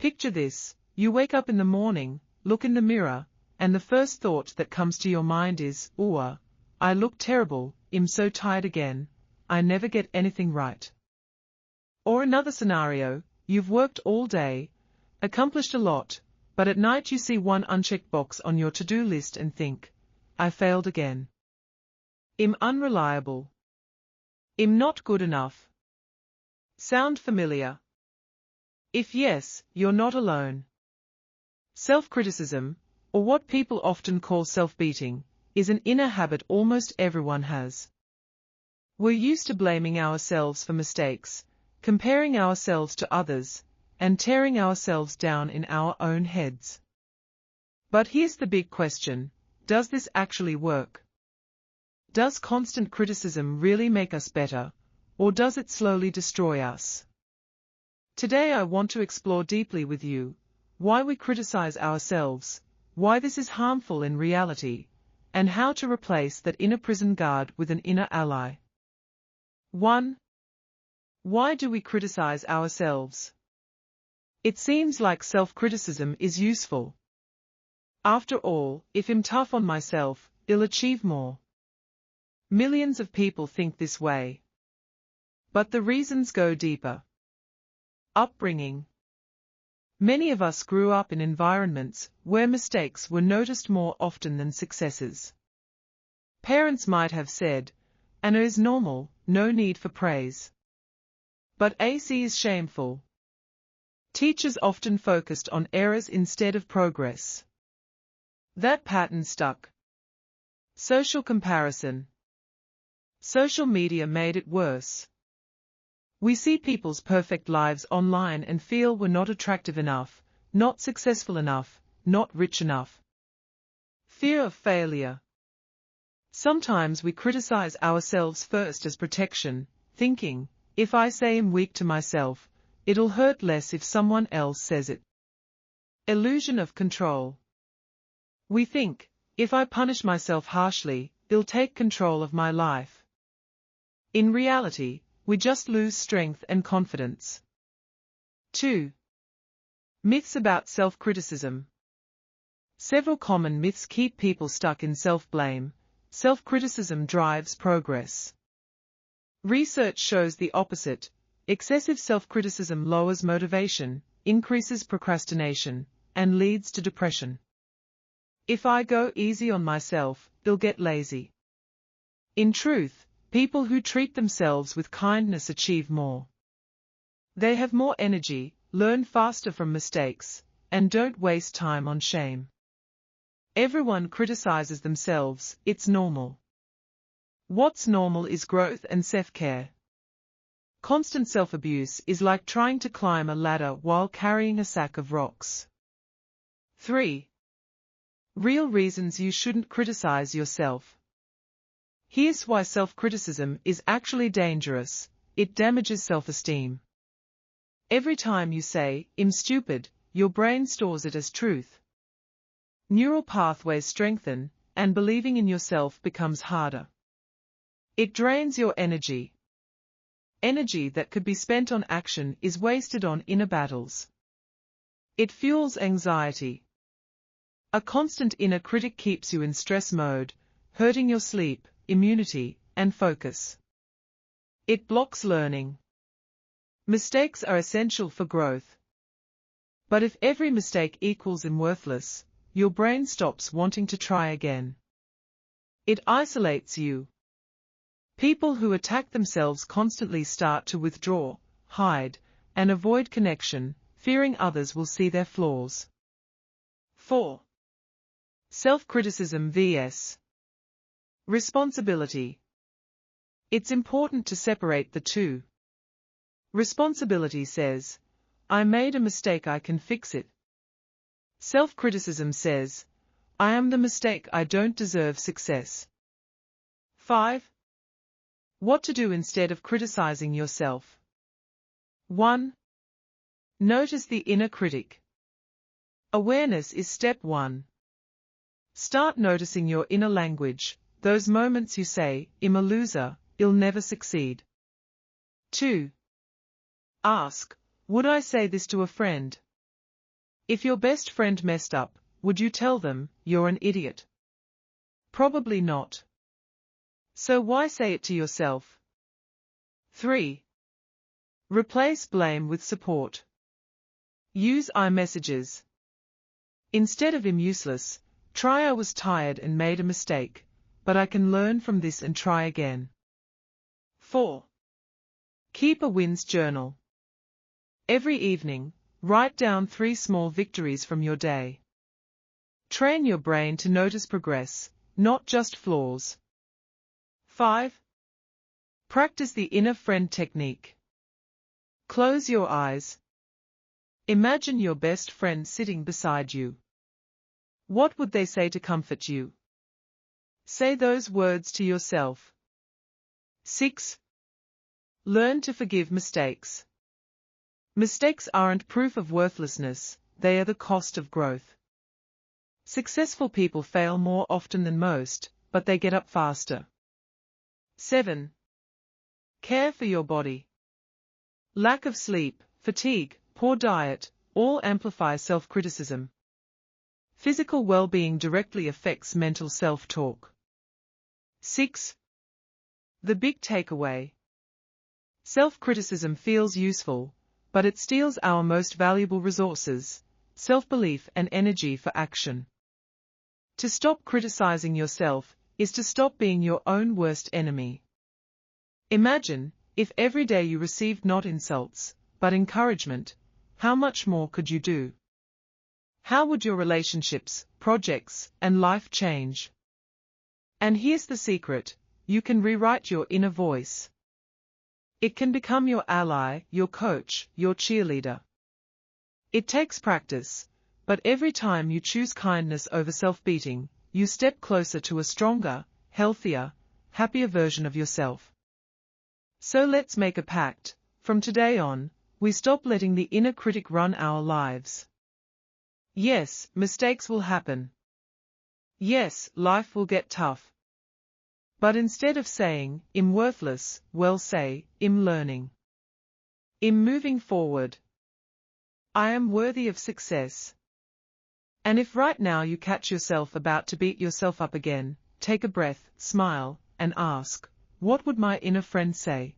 Picture this: you wake up in the morning, look in the mirror, and the first thought that comes to your mind is, "Ooh, I look terrible, I'm so tired again, I never get anything right." Or another scenario: you've worked all day, accomplished a lot, but at night you see one unchecked box on your to-do list and think, "I failed again. I'm unreliable. I'm not good enough." Sound familiar? If yes, you're not alone. Self-criticism, or what people often call self-beating, is an inner habit almost everyone has. We're used to blaming ourselves for mistakes, comparing ourselves to others, and tearing ourselves down in our own heads. But here's the big question: does this actually work? Does constant criticism really make us better, or does it slowly destroy us? Today I want to explore deeply with you why we criticize ourselves, why this is harmful in reality, and how to replace that inner prison guard with an inner ally. 1. Why do we criticize ourselves? It seems like self-criticism is useful. After all, if I'm tough on myself, I'll achieve more. Millions of people think this way. But the reasons go deeper. Upbringing. Many of us grew up in environments where mistakes were noticed more often than successes. Parents might have said, "Anna is normal, no need for praise." But AC is shameful. Teachers often focused on errors instead of progress. That pattern stuck. Social comparison. Social media made it worse. We see people's perfect lives online and feel we're not attractive enough, not successful enough, not rich enough. Fear of failure. Sometimes we criticize ourselves first as protection, thinking, if I say I'm weak to myself, it'll hurt less if someone else says it. Illusion of control. We think, if I punish myself harshly, it'll take control of my life. In reality, we just lose strength and confidence. 2. Myths about self-criticism. Several common myths keep people stuck in self-blame. Self-criticism drives progress. Research shows the opposite. Excessive self-criticism lowers motivation, increases procrastination, and leads to depression. If I go easy on myself, I'll get lazy. In truth, people who treat themselves with kindness achieve more. They have more energy, learn faster from mistakes, and don't waste time on shame. Everyone criticizes themselves, it's normal. What's normal is growth and self-care. Constant self-abuse is like trying to climb a ladder while carrying a sack of rocks. 3. Real reasons you shouldn't criticize yourself. Here's why self-criticism is actually dangerous: it damages self-esteem. Every time you say, "I'm stupid," your brain stores it as truth. Neural pathways strengthen, and believing in yourself becomes harder. It drains your energy. Energy that could be spent on action is wasted on inner battles. It fuels anxiety. A constant inner critic keeps you in stress mode, hurting your sleep, immunity, and focus. It blocks learning. Mistakes are essential for growth. But if every mistake equals worthless, your brain stops wanting to try again. It isolates you. People who attack themselves constantly start to withdraw, hide, and avoid connection, fearing others will see their flaws. 4. Self-criticism vs. responsibility. It's important to separate the two. Responsibility says, "I made a mistake, I can fix it." Self-criticism says, "I am the mistake, I don't deserve success." 5. What to do instead of criticizing yourself. 1. Notice the inner critic. Awareness is step 1. Start noticing your inner language, those moments you say, "I'm a loser, I'll never succeed." 2. Ask, would I say this to a friend? If your best friend messed up, would you tell them, "You're an idiot"? Probably not. So why say it to yourself? 3. Replace blame with support. Use I messages. Instead of "I'm useless," try "I was tired and made a mistake, but I can learn from this and try again." 4. Keep a wins journal. Every evening, write down 3 small victories from your day. Train your brain to notice progress, not just flaws. 5. Practice the inner friend technique. Close your eyes. Imagine your best friend sitting beside you. What would they say to comfort you? Say those words to yourself. 6. Learn to forgive mistakes. Mistakes aren't proof of worthlessness, they are the cost of growth. Successful people fail more often than most, but they get up faster. 7. Care for your body. Lack of sleep, fatigue, poor diet, all amplify self-criticism. Physical well-being directly affects mental self-talk. 6. The big takeaway. Self-criticism feels useful, but it steals our most valuable resources, self-belief and energy for action. To stop criticizing yourself is to stop being your own worst enemy. Imagine, if every day you received not insults, but encouragement, how much more could you do? How would your relationships, projects, and life change? And here's the secret: you can rewrite your inner voice. It can become your ally, your coach, your cheerleader. It takes practice, but every time you choose kindness over self-beating, you step closer to a stronger, healthier, happier version of yourself. So let's make a pact. From today on, we stop letting the inner critic run our lives. Yes, mistakes will happen. Yes, life will get tough. But instead of saying, "I'm worthless," well say, "I'm learning. I'm moving forward. I am worthy of success." And if right now you catch yourself about to beat yourself up again, take a breath, smile, and ask, "What would my inner friend say?"